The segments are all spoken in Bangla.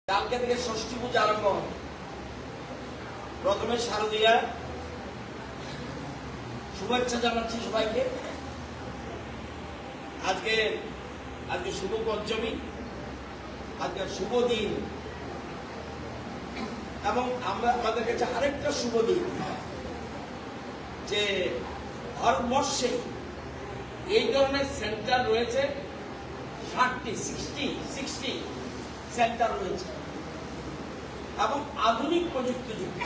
কালকে থেকে ষষ্ঠী পূজা আরম্ভ হবে। প্রথমে শারদীয়া শুভেচ্ছা জানাচ্ছি সবাইকে। আজকে শুভ পঞ্চমী, আজকে শুভ দিন, এবং আমাদের কাছে আরেকটা শুভ দিন যে ভারতবর্ষে এই ধরনের সেন্টার রয়েছে 60 সেন্টার রয়েছে এবং আধুনিক প্রযুক্তিযুক্ত।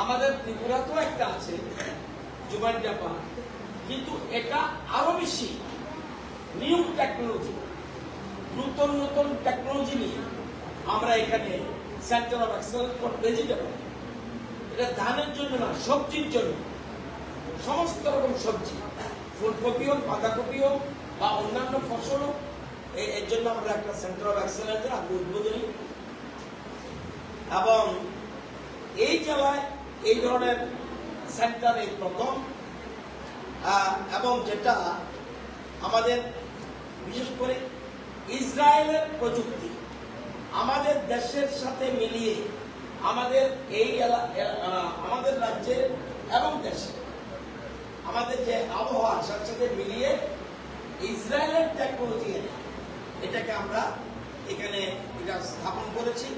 আমাদের ত্রিপুরাতেও একটা আছে জুবান জাপান, কিন্তু এটা আরো বেশি নিউ টেকনোলজি, নতুন টেকনোলজি নিয়ে আমরা এখানে centre of excellence for vegetable. এটা ধানের জন্য না, সবজির জন্য, সমস্ত রকম সবজি, ফুলকপি হোক, বাঁধাকপি হোক বা অন্যান্য ফসল হোক, এর জন্য আমরা একটা সেন্টার অফ এক্সেলেন্সের আগে উদ্বোধনী। এবং এই জেলায় এই ধরনের সেন্টার এই প্রথম, এবং যেটা আমাদের বিশেষ করে ইসরায়েলের প্রযুক্তি আমাদের দেশের সাথে মিলিয়ে আমাদের এই আমাদের রাজ্যে এবং দেশে আমাদের যে আবহাওয়ার সাথে মিলিয়ে ইসরায়েলের টেকনোলজি এটাকে আমরা এখানে এটা স্থাপন করেছি।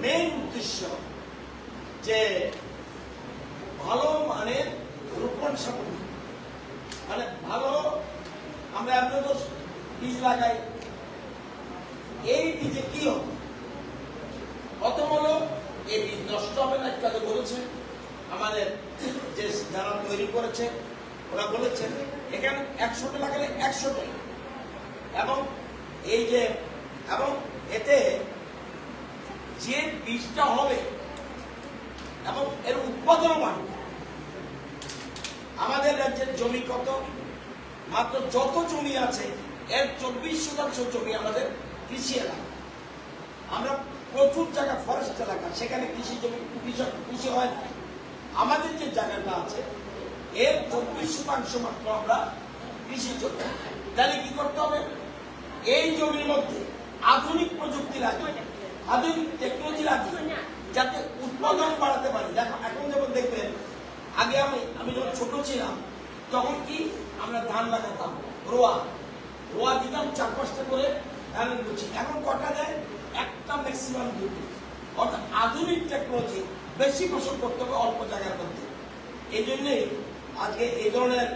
মেইন উদ্দেশ্য যে ভালো মানের রোপণ সামগ্রী, মানে ভালো আমরা এমন বীজ লাগাই, এই বীজে কি হবে, কত হলো এই বীজ নষ্ট হবে না ইত্যাদি বলেছে। আমাদের যে যারা তৈরি করেছে ওরা বলেছেন এখানে 100টা লাগালে 100টাই, এবং এই যে এবং এতে যে বীজটা হবে এবং এর উৎপাদনও বাড়বে। আমাদের রাজ্যের জমি কত, মাত্র যত জমি আছে এর 24% জমি আমাদের কৃষি এলাকা। আমরা প্রচুর জায়গা ফরেস্ট এলাকা, সেখানে কৃষি জমি কৃষি হয় না। আমাদের যে জায়গাটা আছে এর 24% মাত্র আমরা কৃষি জমি। তাহলে কি করতে হবে, এই জমির মধ্যে আধুনিক প্রযুক্তি লাগে, আধুনিক টেকনোলজি লাগে, যাতে উৎপাদন বাড়াতে পারি। দেখো এখন যেমন দেখবেন, আগে আমি যখন ছোট ছিলাম তখন কি আমরা ধান লাগাতাম, রোয়া দিতাম 4-5টা করে ধান বুঝি। এখন কটা দেয়, একটা ম্যাক্সিমাম দুটো। অর্থাৎ আধুনিক টেকনোলজি, বেশি ফসল করতে হবে অল্প জায়গার মধ্যে। এই জন্যই আজকে এই ধরনের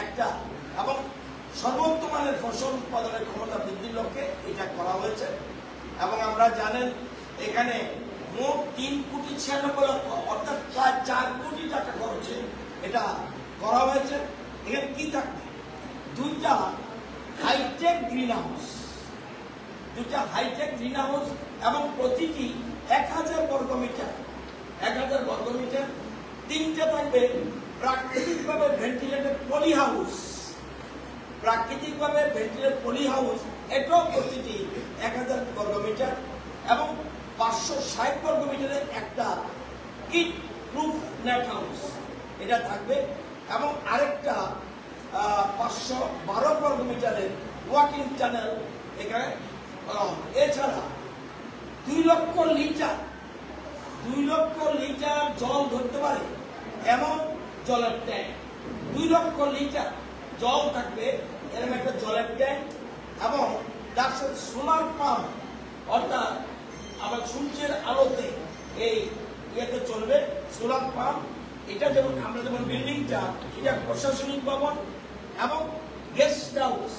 একটা এবং সর্বোচ্চ মানের ফসল উৎপাদনের ক্ষমতা বৃদ্ধির লক্ষ্যে এটা করা হয়েছে। এবং আমরা জানেন এখানে মোট 3,96 লক্ষ, অর্থাৎ প্রায় 4 কোটি টাকা খরচে এটা করা হয়েছে। এখানে কি থাকবে, 2টা হাইটেক গ্রিন হাউস, এবং প্রতিটি 1000 বর্গ মিটার, 3টে থাকবে প্রাকৃতিকভাবে ভেন্টিলেটেড পলি হাউস, এটাও প্রতিটি 1000 বর্গ মিটার, এবং 560 বর্গ মিটারের একটা কিট প্রুফ নেট হাউস এটা থাকবে, এবং আরেকটা 512 বর্গ মিটারের ওয়াকিং টানেল এখানে করা হবে। এছাড়া 2 লক্ষ লিটার জল ধরতে পারে এমন জলের ট্যাঙ্ক, 2 লক্ষ লিটার জল থাকবে এরকম একটা জলের ট্যাঙ্ক, এবং তার সাথে সোলার পাম্প, অর্থাৎ আবার সূর্যের আলোতে এই ইয়েতে চলবে সোলার পাম্প। এটা যেমন আমরা যেমন বিল্ডিংটা, এটা প্রশাসনিক ভবন এবং গেস্ট হাউস,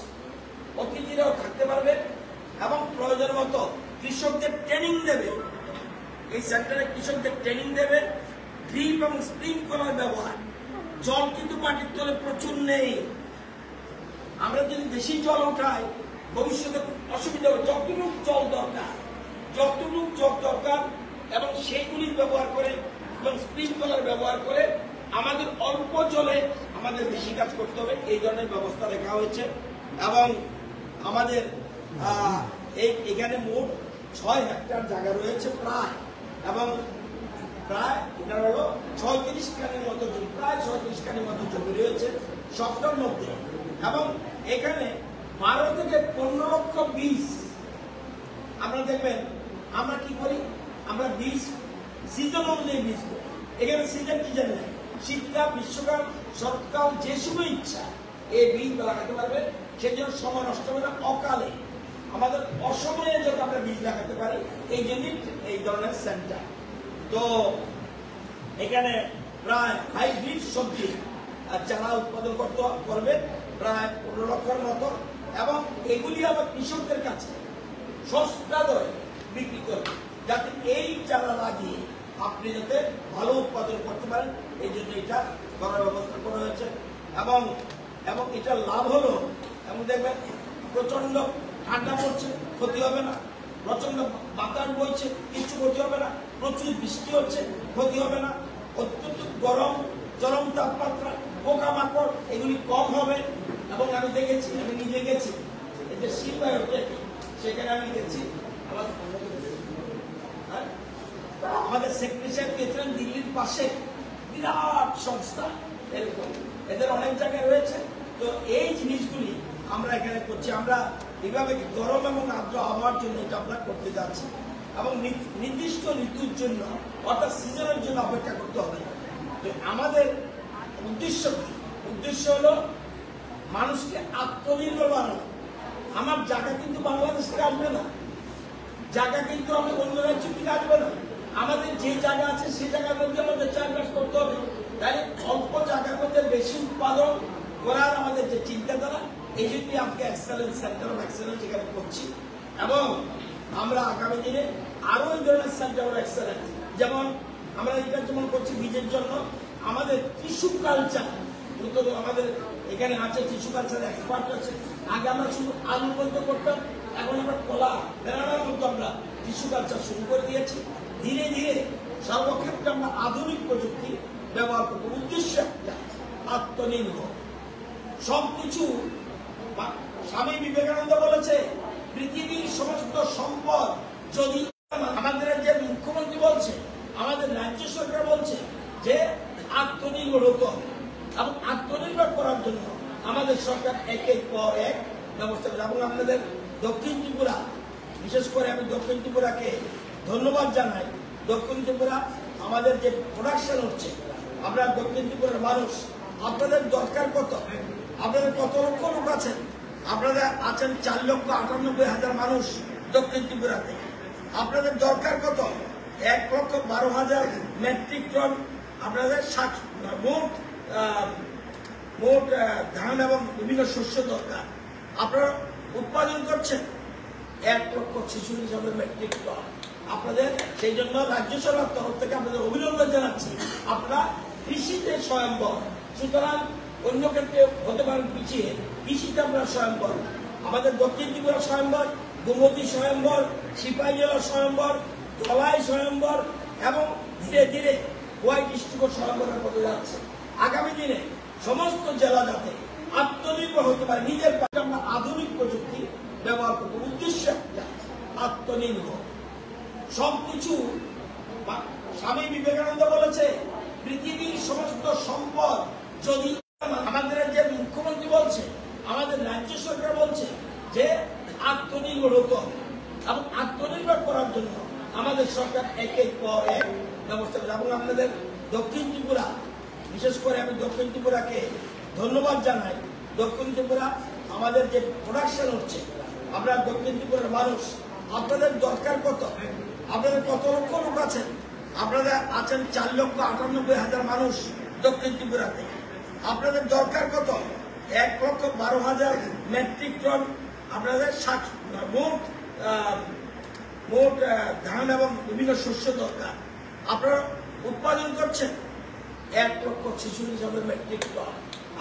অতিথিরাও থাকতে পারবে, এবং প্রয়োজন মতো কৃষকদের ট্রেনিং দেবে। এই সেন্টারে কৃষকদের ট্রেনিং দেবে, ড্রিপ এবং স্প্রিংকলার ব্যবহার। জল কিন্তু মাটির তলে প্রচুর নেই, আমরা যদি বেশি জল উঠাই ভবিষ্যতে অসুবিধা হবে। যতটুকু জল দরকার এবং সেইগুলি ব্যবহার করে এবং স্প্রিংকলার ব্যবহার করে আমাদের অল্প জলে আমাদের বেশি কাজ করতে হবে, এই ধরনের ব্যবস্থা রাখা হয়েছে। এবং আমাদের এখানে মোট 6 হেক্টর জায়গা রয়েছে প্রায়, এবং প্রায় এটা হলো 36 কানির মতো জমি, প্রায় 36 কানির মতো জমি রয়েছে সবটার মধ্যে। এবং এখানে 12 থেকে 15 লক্ষ বীজ আমরা দেখবেন আমরা কি করি, আমরা বীজ সিজন অনুযায়ী বীজ করি। এখানে সিজন কি জানি না, শীতকাল, গ্রীষ্মকাল, শরৎকাল, যে সময় ইচ্ছা এই বীজ লাগাতে পারবে। সেই জন্য সময় নষ্ট হবে না, অকালে আমাদের অসময়ে যাতে আমরা বীজ লাগাতে পারি, এই জন্যই এই ধরনের সেন্টার। তো এখানে প্রায় হাইব্রিড সবজি চারা উৎপাদন করবে প্রায় 15 লক্ষের মতো, এবং এগুলি আবার কৃষকদের কাছে সস্তা দরে বিক্রি করবে, যাতে এই চারা লাগিয়ে আপনি যাতে ভালো উৎপাদন করতে পারেন। এই জন্য এটা করার ব্যবস্থা করা হয়েছে। এবং এবং এটার লাভ হলো, এবং দেখবেন প্রচন্ড ঠান্ডা পড়ছে, ক্ষতি হবে না, প্রচন্ড বাতাস বইছে, কিছু ক্ষতি হবে না, প্রচুর বৃষ্টি হচ্ছে, ক্ষতি হবে না, অত্যন্ত গরম, চরম তাপমাত্রা, পোকামাকড় এগুলি কম হবে। এবং আমি দেখেছি, আমি নিজে গেছি এই যে শিল্পায়ন, সেখানে আমি গেছি, আমাদের সেক্রেটারি সাহেব গেছিলেন দিল্লির পাশে, বিরাট সংস্থা এরকম, এদের অনেক জায়গায় রয়েছে। তো এই জিনিসগুলি আমরা এখানে করছি। আমরা এইভাবে গরম এবং আর্দ্র আবহাওয়ার জন্য এটা আমরা করতে যাচ্ছি, এবং নির্দিষ্ট ঋতুর জন্য অর্থাৎ সিজনের জন্য অপেক্ষা করতে হবে। তো আমাদের উদ্দেশ্য হলো মানুষকে আত্মনির্ভর বানানো। আমার জায়গা কিন্তু বাংলাদেশ থেকে আসবে না, জায়গা কিন্তু আমি অন্য রাজ্য থেকে আসবে না। আমাদের যে জায়গা আছে সেই জায়গার মধ্যে আমাদের চাষবাস করতে হবে। তাই অল্প জায়গার মধ্যে বেশি উৎপাদন করার আমাদের যে চিন্তাধারা, এই জন্য আজকে এক্সেলেন্স সেন্টার অফ এক্সেলেন্স এখানে করছি। এবং আমরা আগামী দিনে আরো এই ধরনের সেন্টার অফ এক্সেলেন্স, যেমন আমরা এটা যেমন করছি বীজের জন্য, আমাদের টিস্যু কালচার, আমাদের এখানে আছে টিস্যু কালচার এক্সপার্ট আছে। আগে আমরা শুধু আলু বন্ধ করতাম, এখন আমরা কলা, বেড়ানোর মতো আমরা টিস্যু কালচার শুরু করে দিয়েছি। ধীরে ধীরে সর্বক্ষেত্রে আমরা আধুনিক প্রযুক্তি ব্যবহার করব। উদ্দেশ্য একটা, আত্মনির্ভর। সবকিছু স্বামী বিবেকানন্দ বলেছে, পৃথিবীর সমস্ত সম্পদ যদি, আমাদের যে মুখ্যমন্ত্রী বলছে, আমাদের রাজ্য সরকার বলছে যে আত্মনির্ভর হতে হবে, এবং আত্মনির্ভর করার জন্য আমাদের সরকার একের পর এক ব্যবস্থা করে। এবং আপনাদের দক্ষিণ ত্রিপুরা, বিশেষ করে আমি দক্ষিণ ত্রিপুরাকে ধন্যবাদ জানাই। দক্ষিণ ত্রিপুরা আমাদের যে প্রোডাকশন হচ্ছে, আমরা দক্ষিণ ত্রিপুরার মানুষ, আপনাদের দরকার কত? আপনাদের কত লক্ষ লোক আছেন? আপনারা আছেন 4,98,000 মানুষ দক্ষিণ ত্রিপুরাতে। আপনাদের দরকার কত? 1,12,000 মেট্রিক টন আপনাদের মোট ধান এবং বিভিন্ন শস্য দরকার। আপনারা উৎপাদন করছেন 1,46,000 মেট্রিক টন। আপনাদের সেই জন্য রাজ্য সরকার তরফ থেকে আপনাদের অভিনন্দন জানাচ্ছি। আপনারা কৃষিতে স্বয়ম্বর, সুতরাং অন্য ক্ষেত্রে হতে পারেন পিছিয়ে, কৃষিতে আমরা স্বয়ম্বর। আমাদের দক্ষিণ ত্রিপুরা স্বয়ম্বর, গোমতী স্বয়ম্বর, সিপাহী জেলা স্বয়ম্বর, ধলাই স্বয়ম্বর, এবং ধীরে ধীরে হোয়াইট ডিস্ট্রিক্ট স্বয়ম্বরের পথে যাচ্ছে। আগামী দিনে সমস্ত জেলা যাতে আত্মনির্ভর হতে পারে, নিজের পাশে আমরা আধুনিক প্রযুক্তি ব্যবহার করব। উদ্দেশ্য একটা, আত্মনির্ভর। সবকিছু স্বামী বিবেকানন্দ বলেছে, পৃথিবীর সমস্ত সম্পদ যদি, আমাদের যে মুখ্যমন্ত্রী বলছে, আমাদের রাজ্য সরকার বলছে যে আত্মনির্ভর হতে হবে, এবং আত্মনির্ভর করার জন্য আমাদের সরকার একের পর এক ব্যবস্থা করে। এবং আপনাদের দক্ষিণ ত্রিপুরা, বিশেষ করে আমি দক্ষিণ ত্রিপুরাকে ধন্যবাদ জানাই। দক্ষিণ ত্রিপুরা আমাদের যে প্রোডাকশন হচ্ছে, আমরা দক্ষিণ ত্রিপুরার মানুষ, আপনাদের দরকার কত? আপনাদের কত লক্ষ লোক আছেন? আপনারা আছেন 4,98,000 মানুষ দক্ষিণ ত্রিপুরাতে। আপনাদের দরকার কত? 1,12,000 মেট্রিক টন আপনাদের মোট ধান এবং বিভিন্ন শস্য দরকার। আপনারা উৎপাদন করছেন 1,46,000 মেট্রিক টন।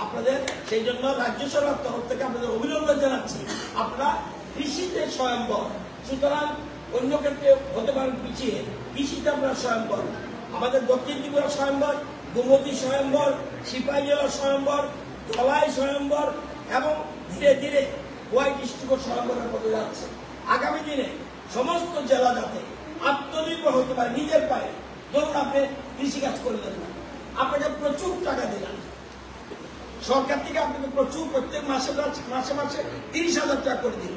আপনাদের সেই জন্য রাজ্য সরকার তরফ থেকে আপনাদের অভিনন্দন জানাচ্ছি। আপনারা কৃষিতে স্বয়ম্বর, সুতরাং অন্য ক্ষেত্রে হতে পারেন পিছিয়ে, কৃষিতে আমরা স্বয়ম্বর। আমাদের দক্ষিণ ত্রিপুরা স্বয়ম্বর, গোমতী স্বয়ম্বর, সিপাহী জেলা স্বয়ম্বর, ধলাই স্বয়ম্বর, এবং ধীরে ধীরে হোয়াইট ডিস্ট্রিক্ট স্বয়ম্বরের পথে যাচ্ছে। আগামী দিনে সমস্ত জেলা যাতে আত্মনির্ভর হতে পারে, নিজের পায়ে। ধরুন আপনি কৃষিকাজ করলেন না, আপনাকে প্রচুর টাকা দিলাম সরকার থেকে, আপনাকে প্রচুর প্রত্যেক মাসে 30,000 টাকা করে দিল।